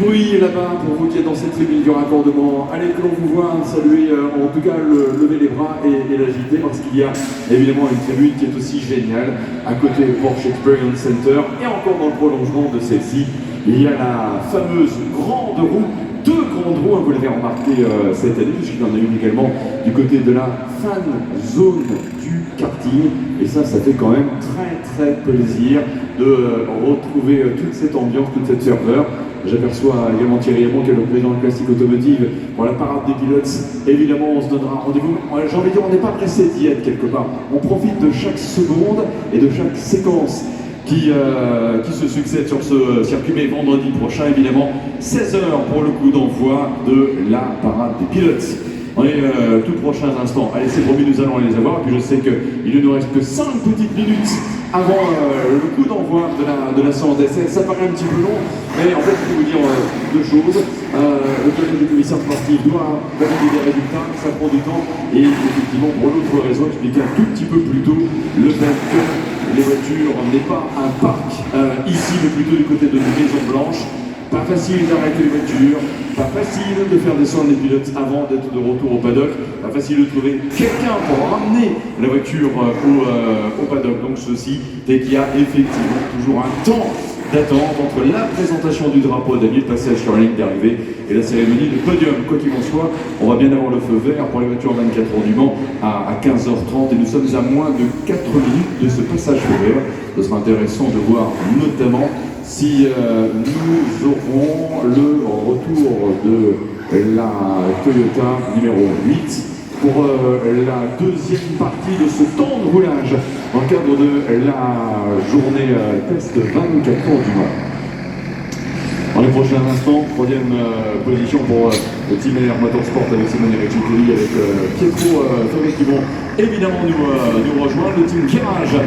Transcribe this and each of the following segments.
Oui, là-bas, pour vous qui êtes dans cette tribune du raccordement, allez que l'on vous voit saluer, en tout cas lever les bras et l'agiter, parce qu'il y a évidemment une tribune qui est aussi géniale, à côté du Porsche Experience Center, et encore dans le prolongement de celle-ci, il y a la fameuse grande roue, deux grandes roues, vous l'avez remarqué cette année, puisqu'il y en a une également du côté de la fan zone du karting, et ça fait quand même très plaisir de retrouver toute cette ambiance, toute cette ferveur. J'aperçois également Thierry Hamon, qui est le président de Classique Automotive, pour la parade des pilotes. Évidemment, on se donnera rendez-vous. J'ai envie de dire, on n'est pas pressé d'y être quelque part. On profite de chaque seconde et de chaque séquence qui se succède sur ce circuit. Mais vendredi prochain, évidemment, 16h pour le coup d'envoi de la parade des pilotes. On est tout prochains instants. Allez, c'est promis, nous allons les avoir. Et puis je sais qu'il ne nous reste que 5 petites minutes avant le coup d'envoi de la séance d'essai. Ça paraît un petit peu long, mais en fait, je peux vous dire deux choses. Le collège du commissaire sportif doit valider des résultats, ça prend du temps. Et effectivement, pour l'autre raison, expliquer un tout petit peu plus tôt le fait que les voitures n'est pas un parc ici, mais plutôt du côté de la Maison Blanche. Pas facile d'arrêter les voitures, pas facile de faire descendre les pilotes avant d'être de retour au paddock, pas facile de trouver quelqu'un pour ramener la voiture au paddock. Donc ceci, dès qu'il y a effectivement toujours un temps d'attente entre la présentation du drapeau d'Ami, le passage sur la ligne d'arrivée et la cérémonie du podium. Quoi qu'il en soit, on va bien avoir le feu vert pour les voitures 24 heures du Mans à 15h30 et nous sommes à moins de 4 minutes de ce passage feu vert. Ce sera intéressant de voir notamment si nous aurons le retour de la Toyota numéro 8 pour la deuxième partie de ce temps de roulage dans le cadre de la journée test 24 heures du Mans. Dans les prochains instants, troisième position pour le team LR Motorsport avec Simone Recitelli, avec Pietro Ferré qui vont évidemment nous rejoindre. Le team Virage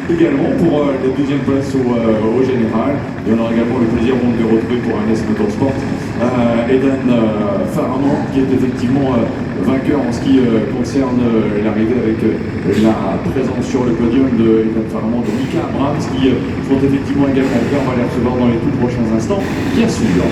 également pour la deuxième place au général. Et on aura également le plaisir de retrouver pour un S Motorsport Eden Faraman, qui est effectivement vainqueur en ce qui concerne l'arrivée avec la présence sur le podium de Eden Faraman, de Mika Abrams, qui sont effectivement également là. On va les recevoir dans les tout prochains instants, bien sûr.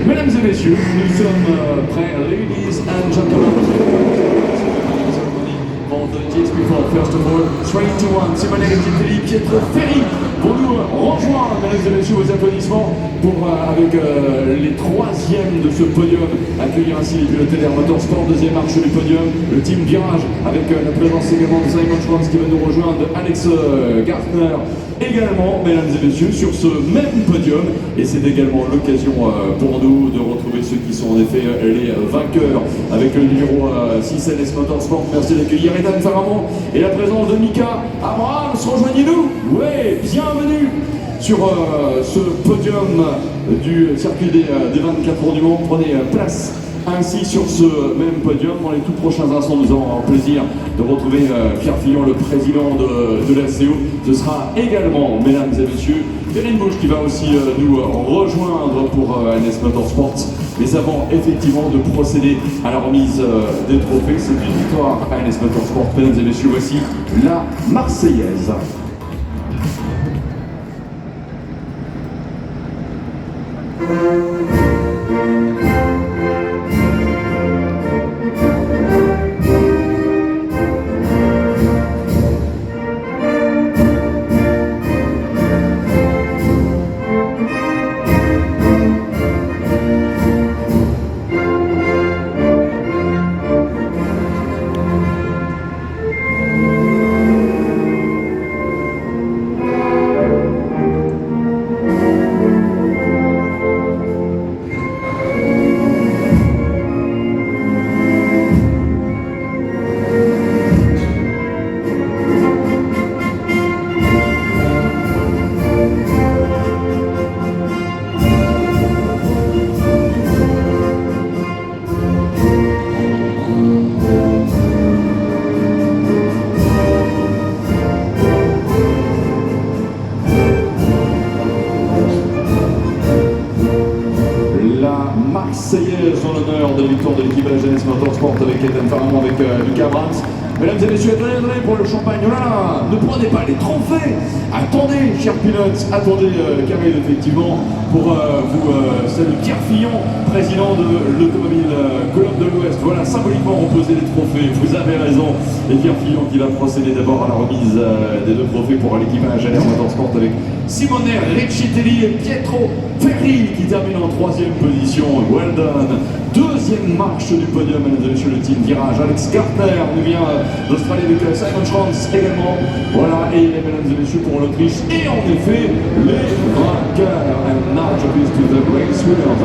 Mesdames et messieurs, nous sommes prêts, ladies and gentlemen. For the GSP4, first of all, 3, 2, 1, Simone Recitelli, Pietro Ferri vont nous rejoindre, mesdames et messieurs, vos applaudissements pour, avec les troisièmes de ce podium, accueillir ainsi les pilotes LR Motorsport, deuxième marche du podium, le team Virage, avec la présence également de Simon Schwanz qui va nous rejoindre, de Alex Gartner, également, mesdames et messieurs, sur ce même podium. Et c'est également l'occasion pour nous de retrouver ceux qui sont en effet les vainqueurs avec le numéro 6 LS Motorsport. Merci d'accueillir Eden Faraman et la présence de Mika Abrams. Rejoignez-nous. Ouais, bienvenue sur ce podium du circuit des 24 heures du Mans. Prenez place ainsi sur ce même podium. Dans les tout prochains instants, nous aurons le plaisir de retrouver Pierre Fillon, le président de la CO. Ce sera également, mesdames et messieurs, Perrine Bouche qui va aussi nous rejoindre pour NS Motorsport. Mais avant effectivement de procéder à la remise des trophées, c'est une victoire à NS Motorsport. Mesdames et messieurs, voici la Marseillaise. l'équipage NS Motorsport avec Ethan Farman, avec Mika Abrams. Mesdames et messieurs, attendez pour le champagne. Voilà, ne prenez pas les trophées. Attendez, chers pilotes, attendez, qui arrive effectivement pour vous saluer Pierre Fillon, président de l'Automobile Club de l'Ouest. Voilà, symboliquement reposer les trophées. Vous avez raison. Et Pierre Fillon qui va procéder d'abord à la remise des deux trophées pour l'équipage NS Motorsport avec Simone Riccitelli et Pietro Ferri qui termine en 3e position. Well done. Deuxième marche du podium, mesdames et messieurs, le team Virage. Alex Gartner nous vient d'Australie avec Simon Schranz également. Voilà, et mesdames et messieurs pour l'Autriche. Et en effet, les vainqueurs. And now to the race winners.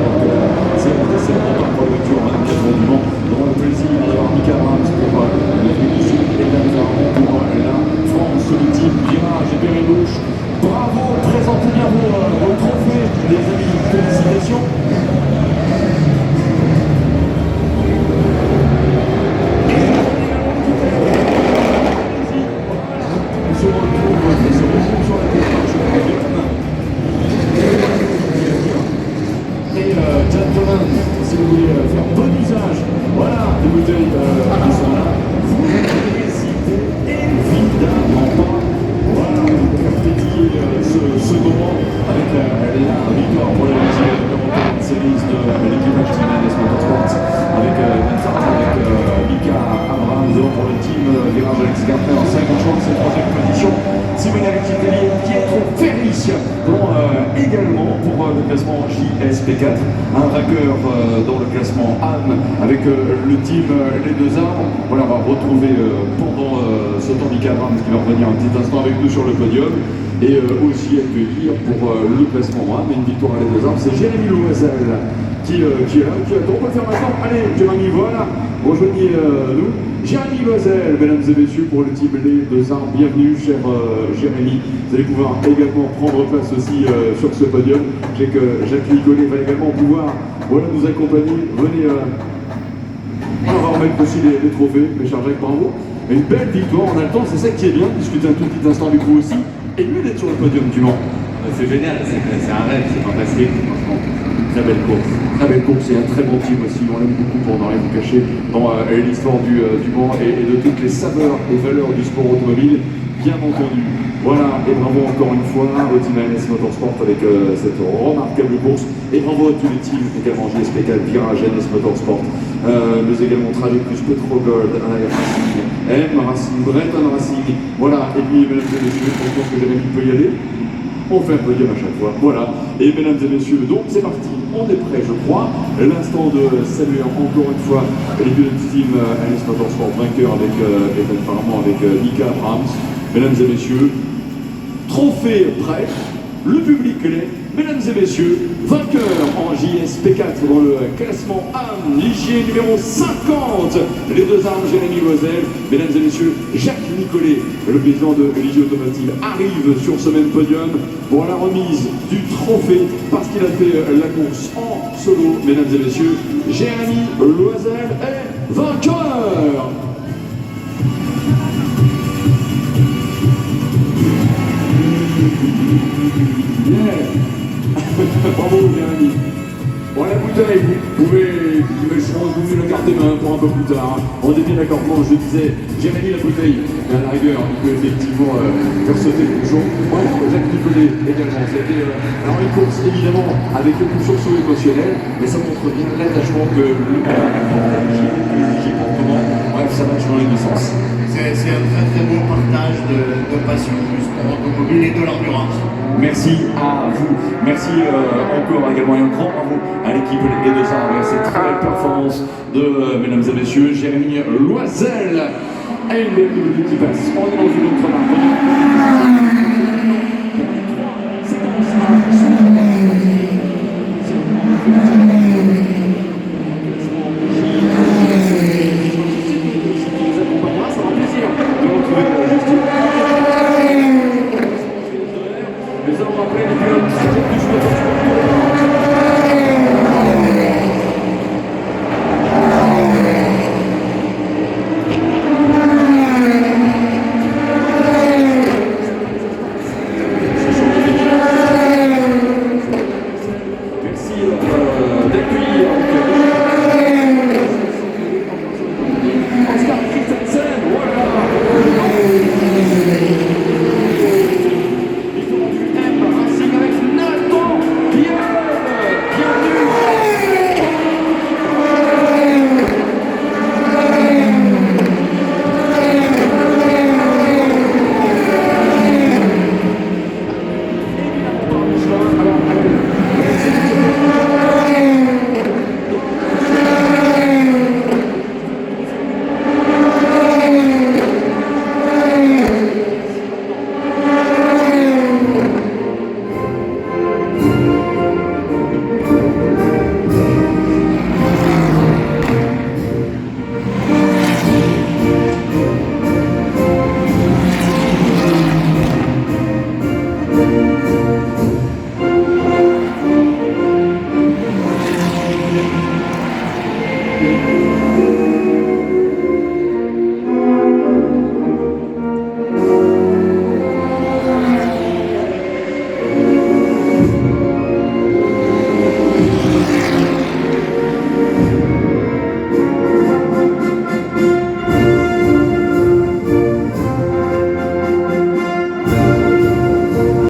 C'est important pour la voiture 24 heures du Mans. On a le plaisir d'avoir Mika Abrams pour l'Afrique du Sud et Dan Farman pour la France, le team Virage et Perret Gauche. Bravo, présentez bien vos trophées, les amis. Félicitations. Si vous voulez faire bon usage, voilà, les bouteilles qui sont là, vous n'hésitez évidemment pas, voilà, faire pétiller ce moment avec la victoire pour la European Series de l'équipage Team NS Motorsport avec Dan Farman, avec Mika Abrams pour le team Virage Alex Gartner en 50 chances, c'est 3e position. Simone Riccitelli et Pietro Ferri vont également pour le classement JSP4, un vainqueur dans le classement AM avec le team Les Deux Arbres. Voilà, on va retrouver pendant ce temps Mika Abrams qui va revenir un petit instant avec nous sur le podium et aussi accueillir pour le classement AM une victoire à Les Deux Arbres, c'est Jérémy Loisel qui est là. On peut le faire maintenant. Allez, Jérémy, voilà, rejoignez-nous. Jérémy Loisel, mesdames et messieurs, pour le team Les Deux Arbres. Bienvenue, cher Jérémy. Vous allez pouvoir également prendre place aussi sur ce podium. Je sais que Jacques Nicolet va également pouvoir nous accompagner. Venez, on va remettre aussi les trophées, mes chers Jacques, bravo. Une belle victoire, on a le temps, c'est ça qui est bien, discuter un tout petit instant avec vous aussi. Et mieux d'être sur le podium du Mans. C'est génial, c'est un rêve, c'est fantastique, franchement. Très belle course. Très belle course et un très bon team aussi, on l'aime beaucoup pour ne rien vous cacher dans l'histoire du Mans et de toutes les saveurs et valeurs du sport automobile, bien entendu. Voilà, et bravo encore une fois au team NS Motorsport avec cette remarquable course. Et bravo à tous les teams, également JSP4, Virage, NS Motorsport, mais également Trajectus, Petro Gold, Racing, M Racing, Breton Racing. Voilà, et puis mesdames et messieurs, je pense que Jérémy peut y aller. On fait un podium à chaque fois, voilà. Et mesdames et messieurs, donc c'est parti, on est prêt je crois. L'instant de saluer encore une fois les deux teams NS Motorsport vainqueur avec Ethan Farman, avec Mika Abrams. Mesdames et messieurs, trophée prêt, le public l'est. Mesdames et messieurs, vainqueur en JSP4 dans le classement AM, ligier numéro 50, Les Deux Arbres, Jérémy Loisel. Mesdames et messieurs, Jacques Nicolet, le président de Ligier Automotive, arrive sur ce même podium pour la remise du trophée parce qu'il a fait la course en solo. Mesdames et messieurs, Jérémy Loisel est vainqueur. Yeah. Bravo Jérémy. Bon, la bouteille, vous pouvez la garder pour un peu plus tard. On est bien d'accord, bon, je disais, Jérémy la bouteille, mais à la rigueur, il peut effectivement faire sauter le bouchon. Bon, Jacques Nicolet également, c'était alors une course évidemment avec le coup sursaut émotionnel, mais ça montre bien l'attachement que le bref, ça marche dans les deux sens. C'est un très très beau partage de passion du sport automobile et de l'endurance. Merci à vous. Merci encore également et un grand bravo à l'équipe Les Deux Arbres. Cette très belle performance de mesdames et messieurs, Jérémy Loisel. Et une belle minute qui passe. On est dans une autre marque.